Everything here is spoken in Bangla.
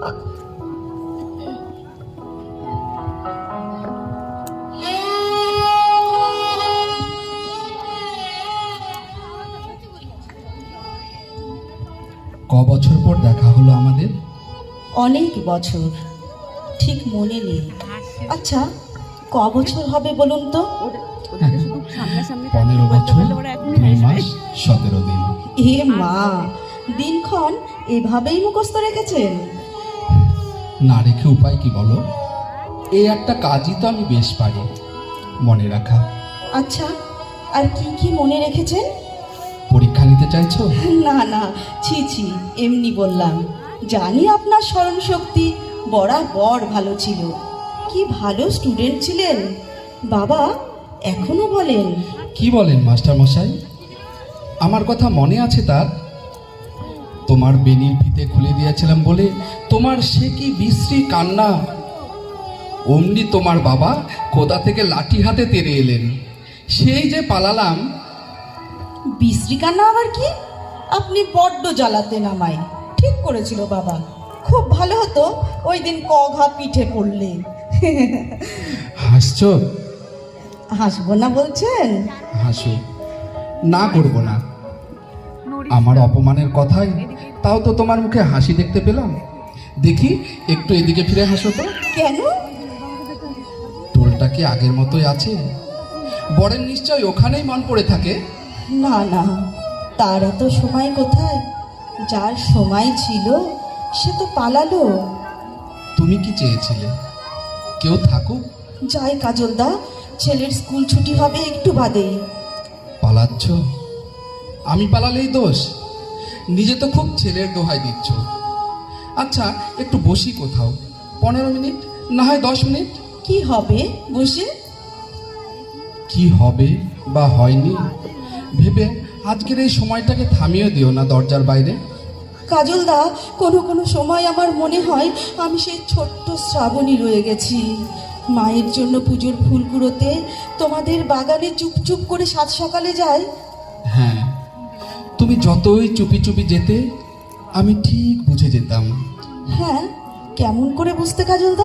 ক বছর পর দেখা হলো আমাদের? অনেক বছর, ঠিক মনে নেই। আচ্ছা, ক বছর হবে বলুন তো? 15 বছর 2 মাস 17 দিন। এ মা, দিনক্ষণ এভাবেই মুখস্থ রেখেছেন? না রেখে উপায় কি বলো? এই একটা কাজই তো আমি বেশ পারি, মনে রাখা। আচ্ছা, আর কি কি মনে রেখেছেন? পরীক্ষা নিতে চাইছো? না না, ছি ছি, এমনি বললাম। জানি আপনার স্মরণ শক্তি বরাবর ভালো ছিল। কি ভালো স্টুডেন্ট ছিলেন বাবা, এখনো বলেন। কি বলেন মাস্টার মশাই? আমার কথা মনে আছে তার? তোমার বেনির ফিতে খুলে দিয়েছিলাম বলে তোমার সে কি বিশ্রী কান্না! অমনি তোমার বাবা কোথা থেকে লাঠি হাতে তেড়ে এলেন, সেই যে পালালাম। বিশ্রী কান্না আবার কি? আপনি বড্ড জ্বালাতেন আমায়। ঠিক করেছিল বাবা, খুব ভালো হতো ওই দিন ক ঘা পিঠে পড়লে। হাসছো? হাসবো না বলছেন? হাসো, না করব না। আমার অপমানের কথাই তাও তো তোমার মুখে হাসি দেখতে পেলাম। দেখি একটু এদিকে ফিরে হাসো তো। কেন? টোলটা কি আগের মতোই আছে? বরের নিশ্চয় ওখানেই মন পড়ে থাকে। না না, তার এত সময় কোথায়? যার সময় ছিল সে তো পালালো। তুমি কি চেয়েছিলে কেউ থাকুক? যাই কাজলদা, ছেলের স্কুল ছুটি হবে একটু বাদেই। পালাচ্ছ? আমি পালালেই দোষ? নিজে তো খুব ছেলের দোহাই দিচ্ছ। আচ্ছা, একটু বসি কোথাও, 15 মিনিট, না হয় 10 মিনিট। কি হবে বসে? কি হবে বা হয়নি ভেবে আজকের এই সময়টাকে থামিয়ে দিও না দরজার বাইরে। কাজলদা, কোনো কোনো সময় আমার মনে হয় আমি সেই ছোট্ট শ্রাবণী রয়ে গেছি। মায়ের জন্য পুজোর ফুল কুড়োতে তোমাদের বাগানে চুপচুপ করে সাত সকালে যাই। হ্যাঁ, তুমি যতই চুপি চুপি যেতে আমি ঠিক বুঝে যেতাম। হ্যাঁ, কেমন করে বুঝতে কাজলদা?